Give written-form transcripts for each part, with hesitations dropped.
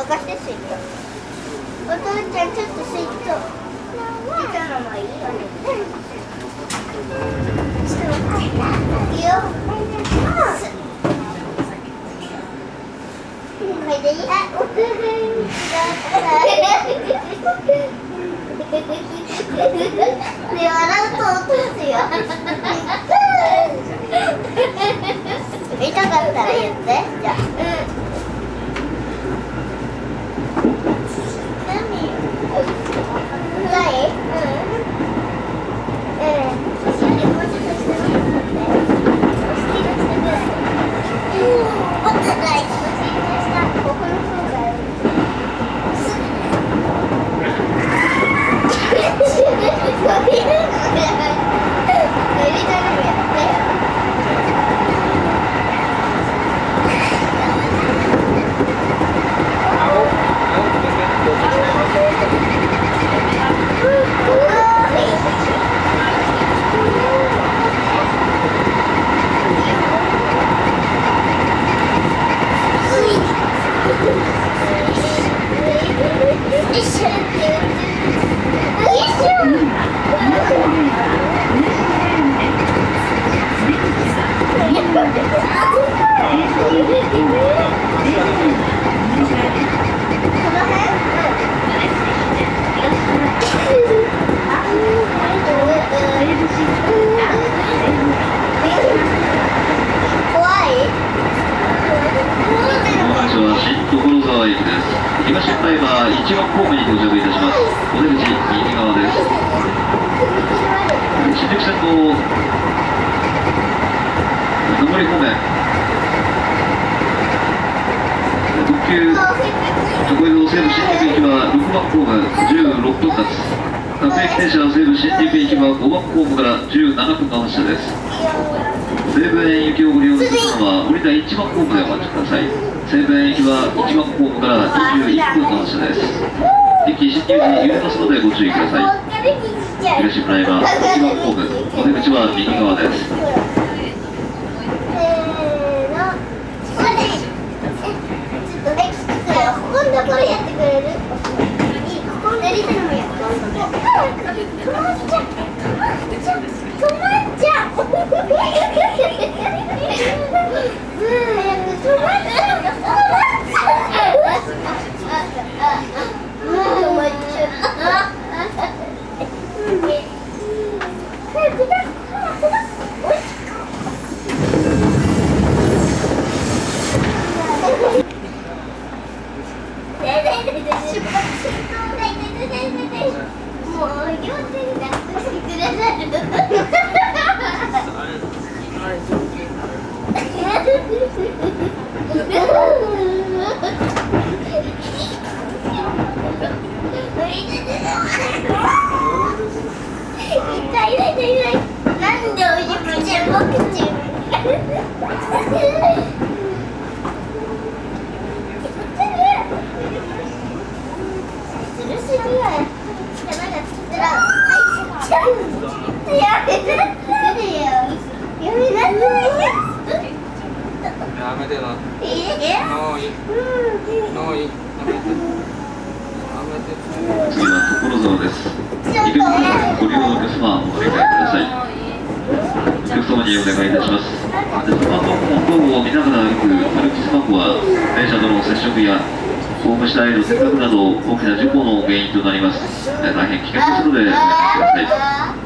貸してスイート。お父ちゃんちょっとスイート。見たのもいいよね。ちょっと待って。いいよ。これでいい？あ、おくふん。ね、笑うと落とすよ。痛かったら言って。じゃあ。何？ない？もうちょっとしてもらって。持ってない。ここの方がいい。東岡山1号ホームに到着いたします。お出口右側です。新宿線の上り方面、特急常江戸西武新宿行きは6番ホーム16分発、各駅停車西武新宿行きは5番ホームから17分の発車です。西武園行きをご利用の方は降りた1番ホームでお待ちください。西武園行きは1番ホームから21分の発車です。駅進入時揺れますのでご注意ください。東村山1番ホーム、お出口は右側です。今度これやってくれる？いい、ここでリズムやって。止まっちゃう。もう両手に抱っこしてくれない。なんでおじくちゃん僕ちん。やめてな。もういい。次は所沢です。行く皆さん、ご利用のお客様お願いください。お客様にお願いいたします。スマートフォン等を見ながら歩く歩きスマホは電車との接触やホーム下への接触など大きな事故の原因となります。大変危険ですのでおやめください。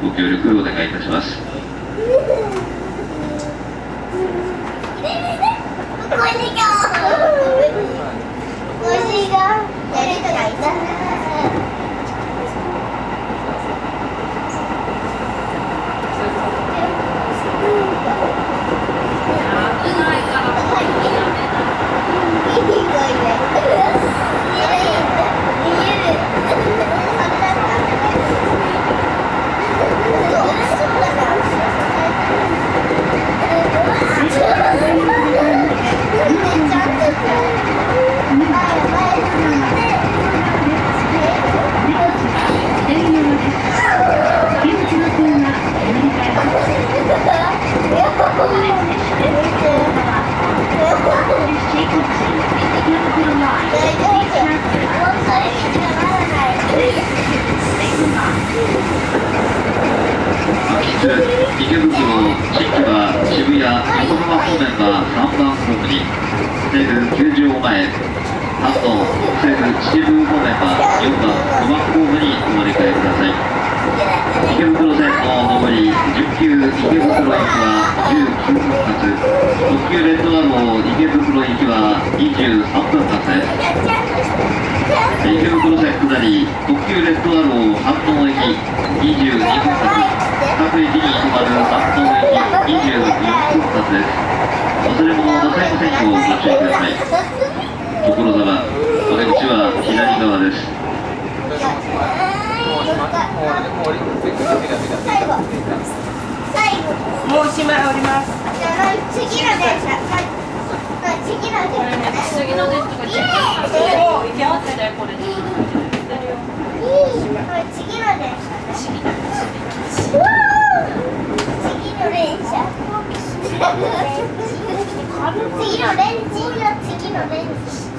ご協力お願いいたします。ちゃんとする池袋、新木場、渋谷、横浜方面は3番ホームに、西武球場前、関東、西武秩父方面は4番、5番ホームにお乗り換えください。池袋線の上り10急池袋駅は19分発、特急レッドアロー池袋駅は23分発です。池袋線下り特急レッドアロー飯能駅22分発、各駅に止まる飯能駅24分発です。忘れ物をなさいませんようご注意ください。所沢、お出口は左側です。もうおしまい降ります。次の電車。次の電車。次の電車が10分行けますね、これ。次の電車。次の電車。次の電車。